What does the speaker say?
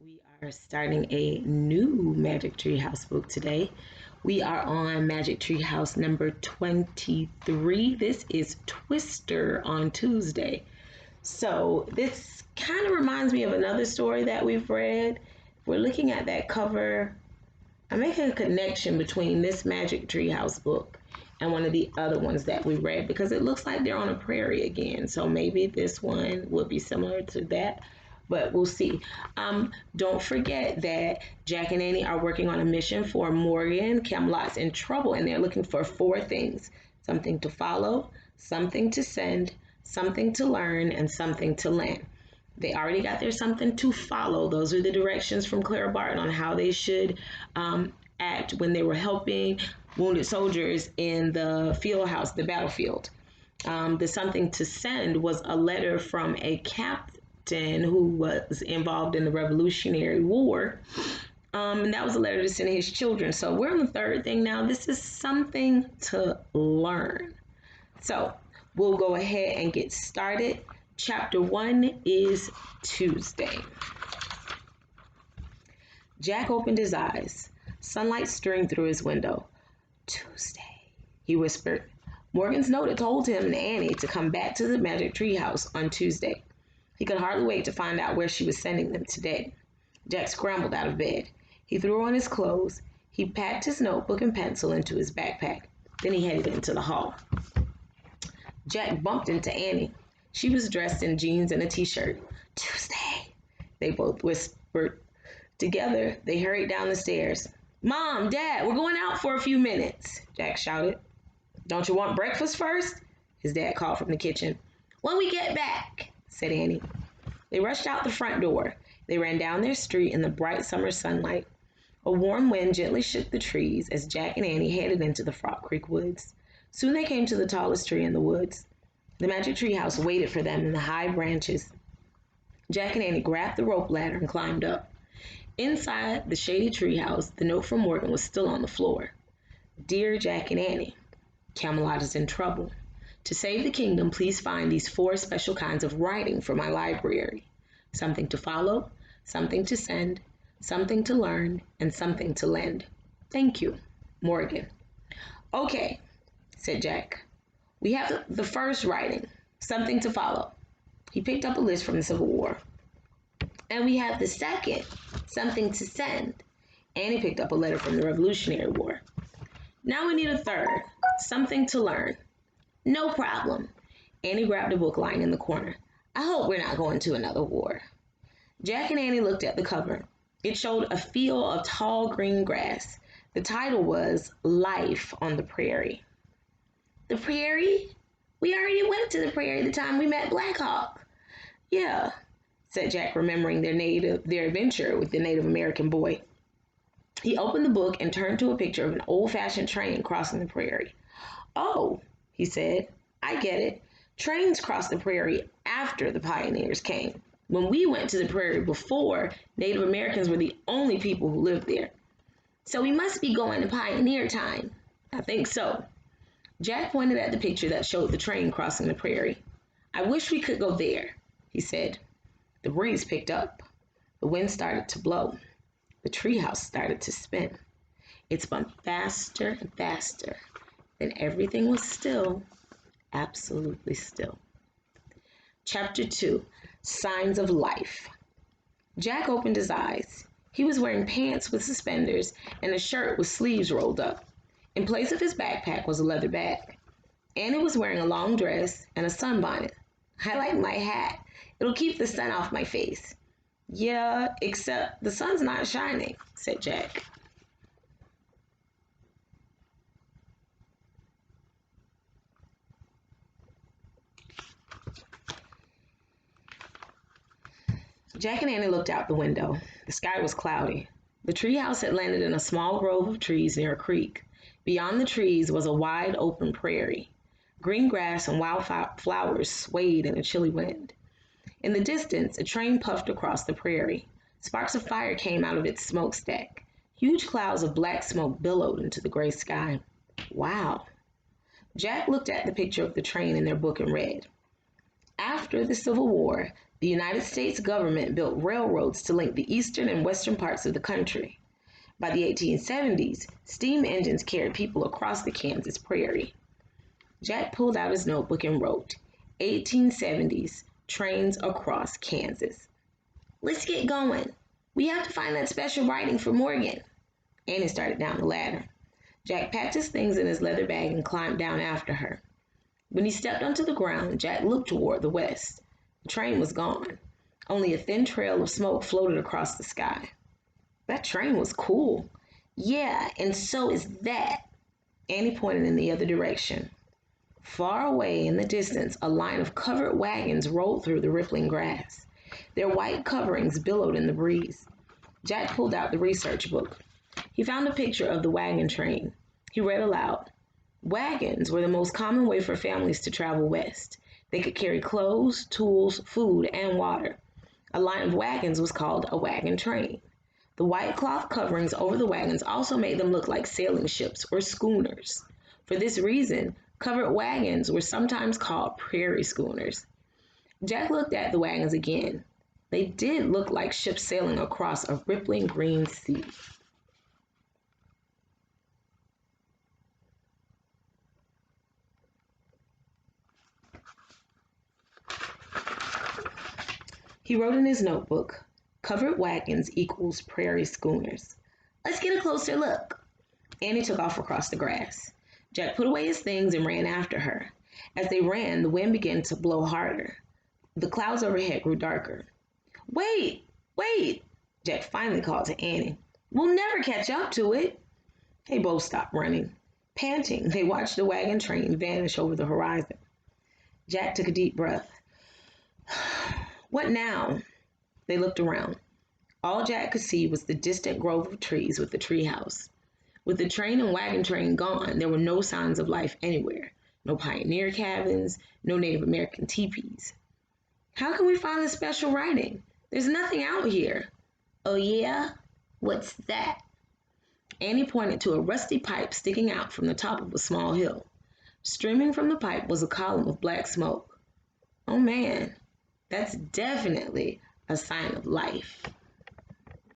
We are starting a new Magic Tree House book today. We are on Magic Tree House number 23. This is Twister on Tuesday. So this kind of reminds me of another story that we've read. If we're looking at that cover, I'm making a connection between this Magic Tree House book and one of the other ones that we read because it looks like they're on a prairie again. So maybe this one would be similar to that, but we'll see. Don't forget that Jack and Annie are working on a mission for Morgan. Camelot's in trouble and they're looking for four things: something to follow, something to send, something to learn, and something to lend. They already got their something to follow. Those are the directions from Clara Barton on how they should act when they were helping wounded soldiers in the field house, the battlefield. The something to send was a letter from a captain who was involved in the Revolutionary War. And that was a letter to send his children. So we're on the third thing now. This is something to learn. So we'll go ahead and get started. Chapter 1 is Tuesday. Jack opened his eyes, sunlight streamed through his window. Tuesday, he whispered. Morgan's note had told him and Annie to come back to the Magic Tree House on Tuesday. He could hardly wait to find out where she was sending them today. Jack scrambled out of bed. He threw on his clothes. He packed his notebook and pencil into his backpack. Then he headed into the hall. Jack bumped into Annie. She was dressed in jeans and a t-shirt. Tuesday, they both whispered. Together, they hurried down the stairs. Mom, Dad, we're going out for a few minutes, Jack shouted. Don't you want breakfast first? His dad called from the kitchen. When we get back, said Annie. They rushed out the front door. They ran down their street in the bright summer sunlight. A warm wind gently shook the trees as Jack and Annie headed into the Frog Creek woods. Soon they came to the tallest tree in the woods. The Magic Tree House waited for them in the high branches. Jack and Annie grabbed the rope ladder and climbed up. Inside the shady tree house, the note from Morgan was still on the floor. Dear Jack and Annie, Camelot is in trouble. To save the kingdom, please find these four special kinds of writing for my library. Something to follow, something to send, something to learn, and something to lend. Thank you, Morgan. Okay, said Jack. We have the first writing, something to follow. He picked up a list from the Civil War. And we have the second, something to send. Annie picked up a letter from the Revolutionary War. Now we need a third, something to learn. No problem. Annie grabbed a book lying in the corner. I hope we're not going to another war. Jack and Annie looked at the cover. It showed a field of tall green grass. The title was Life on the Prairie. The prairie? We already went to the prairie the time we met Blackhawk. Yeah, said Jack, remembering their adventure with the Native American boy. He opened the book and turned to a picture of an old-fashioned train crossing the prairie. Oh, he said, I get it. Trains crossed the prairie after the pioneers came. When we went to the prairie before, Native Americans were the only people who lived there. So we must be going to pioneer time. I think so. Jack pointed at the picture that showed the train crossing the prairie. I wish we could go there, he said. The breeze picked up. The wind started to blow. The treehouse started to spin. It spun faster and faster. Then everything was still, absolutely still. Chapter 2, Signs of Life. Jack opened his eyes. He was wearing pants with suspenders and a shirt with sleeves rolled up. In place of his backpack was a leather bag. Annie was wearing a long dress and a sunbonnet. I like my hat. It'll keep the sun off my face. Yeah, except the sun's not shining, said Jack. Jack and Annie looked out the window. The sky was cloudy. The treehouse had landed in a small grove of trees near a creek. Beyond the trees was a wide open prairie. Green grass and wild flowers swayed in a chilly wind. In the distance, a train puffed across the prairie. Sparks of fire came out of its smokestack. Huge clouds of black smoke billowed into the gray sky. Wow. Jack looked at the picture of the train in their book and read, After the Civil War, The United States government built railroads to link the eastern and western parts of the country. By the 1870s, steam engines carried people across the Kansas prairie. Jack pulled out his notebook and wrote, 1870s, trains across Kansas. Let's get going. We have to find that special writing for Morgan. Annie started down the ladder. Jack packed his things in his leather bag and climbed down after her. When he stepped onto the ground, Jack looked toward the west. The train was gone. Only a thin trail of smoke floated across the sky. That train was cool. Yeah, and so is that. Annie pointed in the other direction. Far away in the distance, a line of covered wagons rolled through the rippling grass. Their white coverings billowed in the breeze. Jack pulled out the research book. He found a picture of the wagon train. He read aloud. Wagons were the most common way for families to travel west. They could carry clothes, tools, food, and water. A line of wagons was called a wagon train. The white cloth coverings over the wagons also made them look like sailing ships or schooners. For this reason, covered wagons were sometimes called prairie schooners. Jack looked at the wagons again. They did look like ships sailing across a rippling green sea. He wrote in his notebook, covered wagons equals prairie schooners. Let's get a closer look. Annie took off across the grass. Jack put away his things and ran after her. As they ran, the wind began to blow harder. The clouds overhead grew darker. Wait, wait, Jack finally called to Annie. We'll never catch up to it. They both stopped running. Panting, they watched the wagon train vanish over the horizon. Jack took a deep breath. What now? They looked around. All Jack could see was the distant grove of trees with the treehouse. With the train and wagon train gone, there were no signs of life anywhere. No pioneer cabins, no Native American teepees. How can we find the special writing? There's nothing out here. Oh yeah? What's that? Annie pointed to a rusty pipe sticking out from the top of a small hill. Streaming from the pipe was a column of black smoke. Oh man, that's definitely a sign of life.